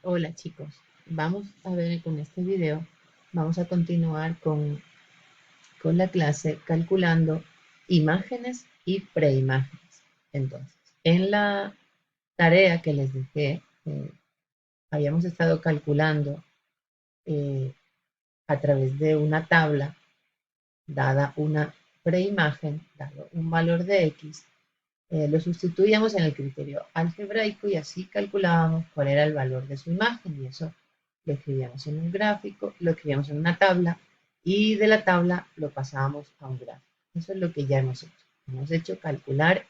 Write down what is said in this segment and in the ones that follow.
Hola chicos, vamos a ver con este video, vamos a continuar con la clase calculando imágenes y preimágenes. Entonces, en la tarea que les dejé, habíamos estado calculando eh, a través de una tabla, dada una preimagen, dado un valor de X, lo sustituíamos en el criterio algebraico y así calculábamos cuál era el valor de su imagen y eso lo escribíamos en un gráfico, lo escribíamos en una tabla y de la tabla lo pasábamos a un gráfico. Eso es lo que ya hemos hecho. Hemos hecho calcular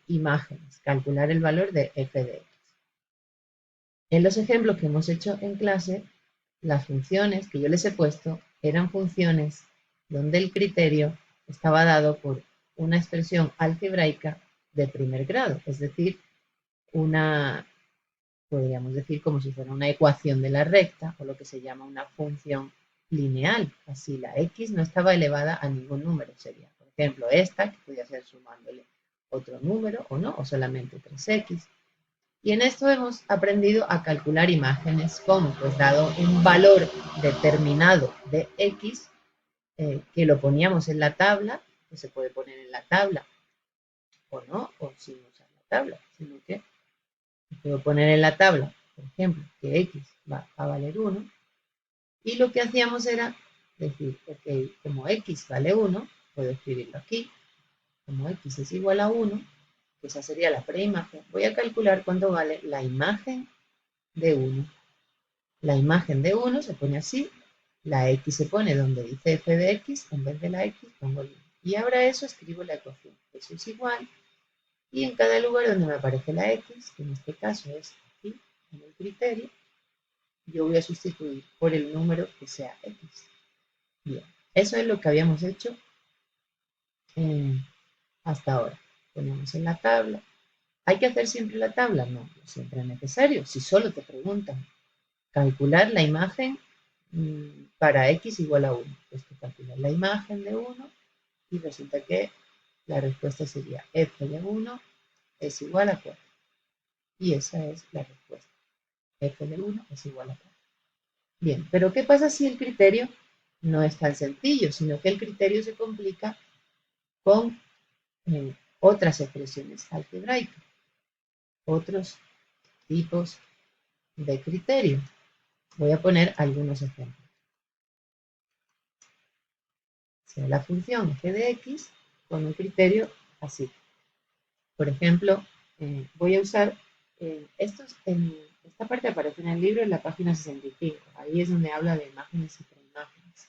imágenes, calcular el valor de f de x. En los ejemplos que hemos hecho en clase, las funciones que yo les he puesto eran funciones donde el criterio estaba dado por una expresión algebraica de primer grado, es decir, una, podríamos decir como si fuera una ecuación de la recta o lo que se llama una función lineal. Así la x no estaba elevada a ningún número, sería, por ejemplo, esta, que podría ser sumándole otro número o no, o solamente 3x. Y en esto hemos aprendido a calcular imágenes como, pues dado un valor determinado de x, que lo poníamos en la tabla, que se puede poner en la tabla o no, o sin usar la tabla, sino que puedo poner en la tabla, por ejemplo, que x va a valer 1, y lo que hacíamos era decir, ok, como x vale 1, puedo escribirlo aquí, como x es igual a 1, que esa sería la preimagen, voy a calcular cuánto vale la imagen de 1. La imagen de 1 se pone así, la x se pone donde dice f de x, en vez de la x pongo el 1. Y ahora eso escribo la ecuación, eso es igual, y en cada lugar donde me aparece la x, que en este caso es aquí, en el criterio, yo voy a sustituir por el número que sea x. Bien, eso es lo que habíamos hecho hasta ahora. Ponemos en la tabla. ¿Hay que hacer siempre la tabla? No, no siempre es necesario. Si solo te preguntan calcular la imagen para x igual a 1, pues tú calculas la imagen de 1 y resulta que la respuesta sería f de 1 es igual a 4. Y esa es la respuesta. F de 1 es igual a 4. Bien, pero ¿qué pasa si el criterio no es tan sencillo, sino que el criterio se complica con otras expresiones algebraicas, otros tipos de criterio? Voy a poner algunos ejemplos. Sea la función f de x con un criterio así. Por ejemplo, voy a usar esta parte aparece en el libro en la página 65. Ahí es donde habla de imágenes y preimágenes.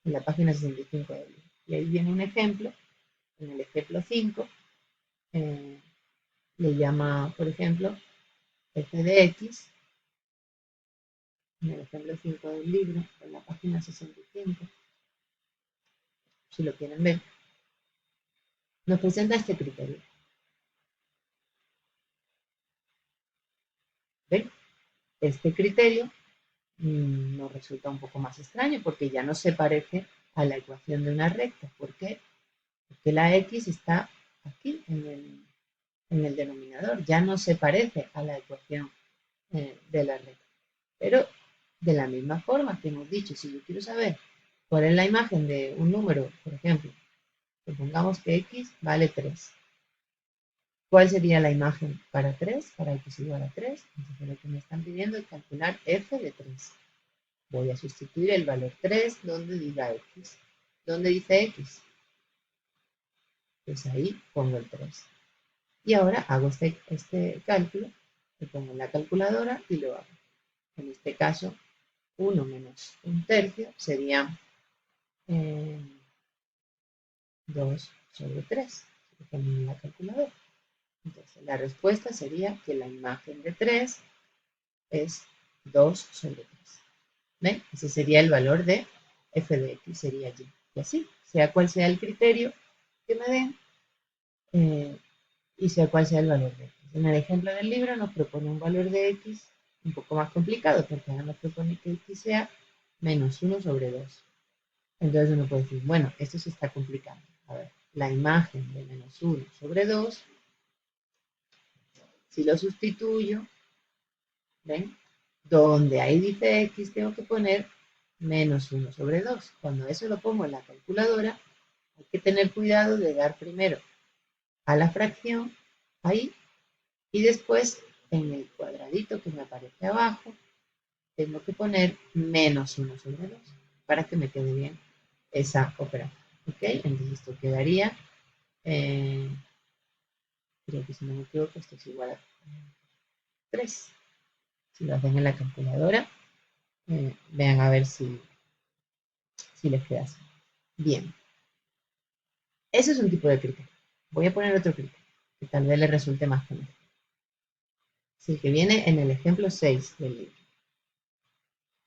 En la página 65 del libro. Y ahí viene un ejemplo. En el ejemplo 5 eh, le llama, por ejemplo, f de x. En el ejemplo 5 del libro, en la página 65, si lo quieren ver, nos presenta este criterio. ¿Ven? Este criterio nos resulta un poco más extraño porque ya no se parece a la ecuación de una recta. ¿Por qué? Porque la x está aquí en el denominador, ya no se parece a la ecuación de la recta. Pero de la misma forma que hemos dicho, si yo quiero saber cuál es la imagen de un número, por ejemplo, supongamos que x vale 3. ¿Cuál sería la imagen para 3? Para x igual a 3. Entonces lo que me están pidiendo es calcular f de 3. Voy a sustituir el valor 3 donde diga x. ¿Dónde dice x? Pues ahí pongo el 3. Y ahora hago este cálculo, lo pongo en la calculadora y lo hago. En este caso, 1 menos un tercio sería 2 sobre 3. Lo pongo en la calculadora. Entonces, la respuesta sería que la imagen de 3 es 2 sobre 3. ¿Ven? Ese sería el valor de f de x, sería y. Y así, sea cual sea el criterio que me den y sea cual sea el valor de x. En el ejemplo del libro nos propone un valor de x un poco más complicado, porque ahora nos propone que x sea menos 1 sobre 2. Entonces uno puede decir, bueno, esto se está complicando. A ver, la imagen de menos 1 sobre 2, si lo sustituyo, ¿ven? Donde ahí dice x, tengo que poner menos 1/2. Cuando eso lo pongo en la calculadora, hay que tener cuidado de dar primero a la fracción, ahí, y después en el cuadradito que me aparece abajo, tengo que poner menos 1/2 para que me quede bien esa operación. ¿Ok? Entonces esto quedaría, creo que si no me equivoco, esto es igual a 3. Si lo hacen en la calculadora, vean a ver si les queda así. Bien, ese es un tipo de criterio. Voy a poner otro criterio, que tal vez les resulte más conocido. Es el que viene en el ejemplo 6 del libro.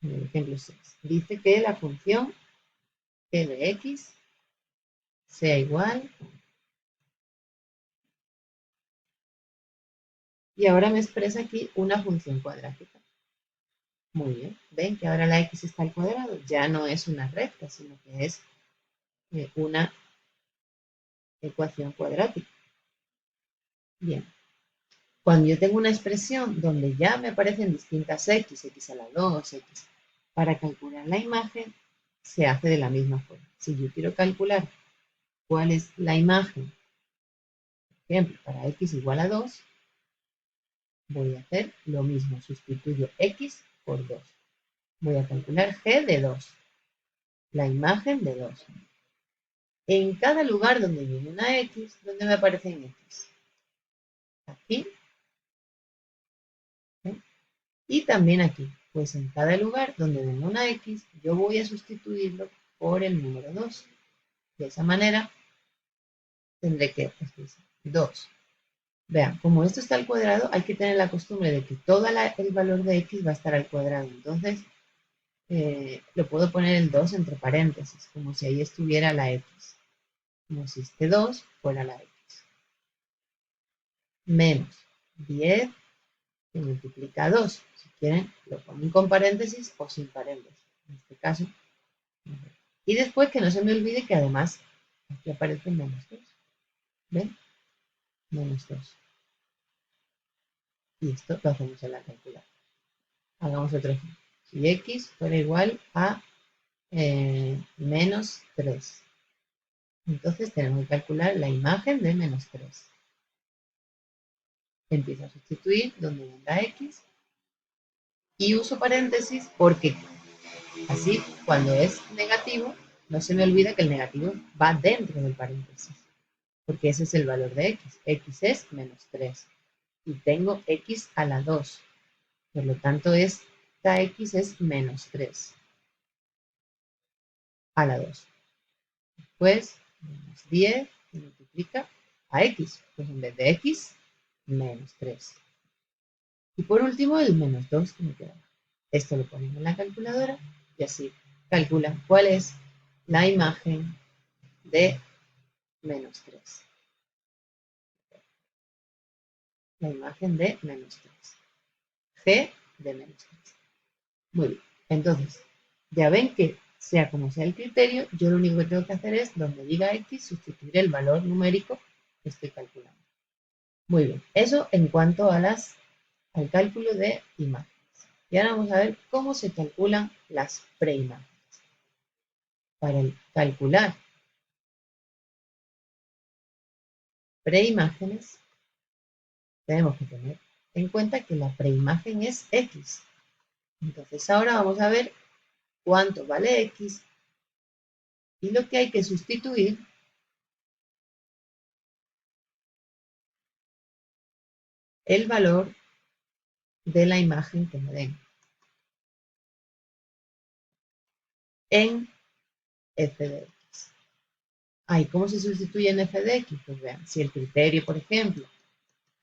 En el ejemplo 6. Dice que la función g de x sea igual. Y ahora me expresa aquí una función cuadrática. Muy bien. ¿Ven que ahora la x está al cuadrado? Ya no es una recta, sino que es una ecuación cuadrática. Bien. Cuando yo tengo una expresión donde ya me aparecen distintas x a la 2, x, para calcular la imagen, se hace de la misma forma. Si yo quiero calcular cuál es la imagen, por ejemplo, para x igual a 2, voy a hacer lo mismo. Sustituyo x por 2. Voy a calcular g de 2, la imagen de 2. En cada lugar donde viene una x, ¿dónde me aparecen x? Aquí. ¿Eh? Y también aquí. Pues en cada lugar donde venga una x, yo voy a sustituirlo por el número 2. De esa manera, tendré que 2. Vean, como esto está al cuadrado, hay que tener la costumbre de que todo el valor de x va a estar al cuadrado. Entonces, lo puedo poner el 2 entre paréntesis, como si ahí estuviera la x. Como si este 2 fuera la x. Menos 10 que multiplica 2. Si quieren, lo ponen con paréntesis o sin paréntesis. En este caso. Y después que no se me olvide que además aquí aparece menos 2. ¿Ven? Menos 2. Y esto lo hacemos en la calculadora. Hagamos otro ejemplo. Si x fuera igual a menos 3. Entonces tenemos que calcular la imagen de menos 3. Empiezo a sustituir donde venga x y uso paréntesis porque así cuando es negativo no se me olvida que el negativo va dentro del paréntesis porque ese es el valor de x. X es menos 3 y tengo x a la 2. Por lo tanto, esta x es menos 3 a la 2. Pues menos 10 que multiplica a x. Pues en vez de x, menos 3. Y por último, el menos 2 que me queda. Esto lo ponemos en la calculadora y así calcula cuál es la imagen de menos 3. La imagen de menos 3. G de menos 3. Muy bien. Entonces, ya ven que sea como sea el criterio, yo lo único que tengo que hacer es, donde diga x, sustituir el valor numérico que estoy calculando. Muy bien. Eso en cuanto a al cálculo de imágenes. Y ahora vamos a ver cómo se calculan las preimágenes. Para calcular preimágenes, tenemos que tener en cuenta que la preimagen es x. Entonces ahora vamos a ver cuánto vale x y lo que hay que sustituir el valor de la imagen que me den en f de x. ¿Y cómo se sustituye en f de x? Pues vean, si el criterio, por ejemplo,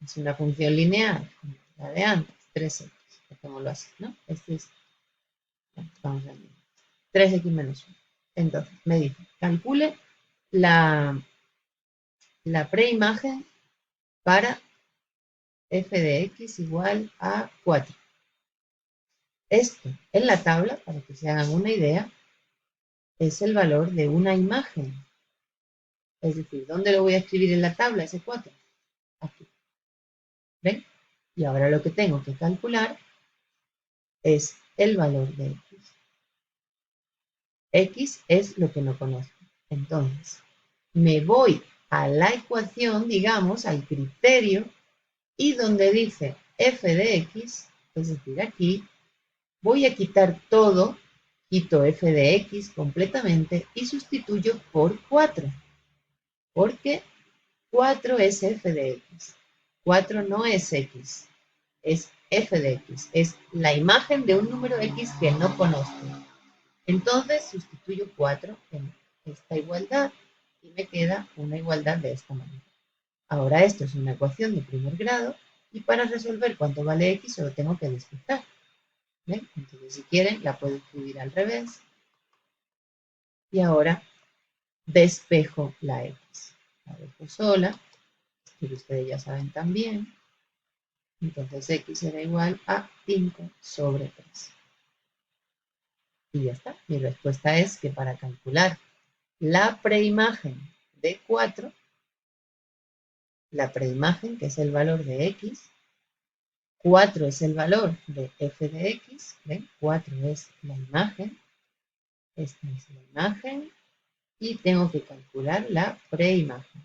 es una función lineal, como la de antes, 3x, dejémoslo así, ¿no? Este es, vamos a ver, 3x menos 1. Entonces, me dice, calcule la preimagen para f de x igual a 4. Esto en la tabla, para que se hagan una idea, es el valor de una imagen. Es decir, ¿dónde lo voy a escribir en la tabla ese 4? Aquí. ¿Ven? Y ahora lo que tengo que calcular es el valor de x. X es lo que no conozco. Entonces, me voy a la ecuación, digamos, al criterio, y donde dice f de x, es decir, aquí, voy a quitar todo, quito f de x completamente y sustituyo por 4, porque 4 es f de x. 4 no es x, es f de x, es la imagen de un número x que no conozco. Entonces sustituyo 4 en esta igualdad y me queda una igualdad de esta manera. Ahora esto es una ecuación de primer grado y para resolver cuánto vale x solo tengo que despejar. ¿Ven? Entonces si quieren la puedo escribir al revés y ahora despejo la x. La dejo sola, que ustedes ya saben también. Entonces x será igual a 5 sobre 3. Y ya está. Mi respuesta es que para calcular la preimagen de 4, la preimagen, que es el valor de x, 4 es el valor de f de x, ¿ven? 4 es la imagen, esta es la imagen, y tengo que calcular la preimagen.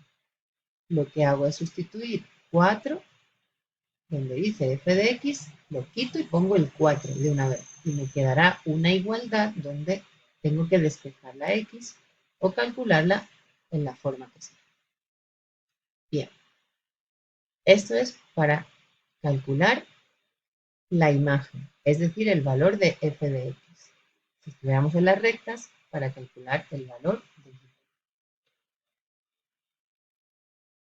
Lo que hago es sustituir 4, donde dice f de x, lo quito y pongo el 4 de una vez. Y me quedará una igualdad donde tengo que despejar la x o calcularla en la forma que sea. Bien, esto es para calcular la imagen, es decir, el valor de f de x. Si estuviéramos en las rectas, para calcular el valor del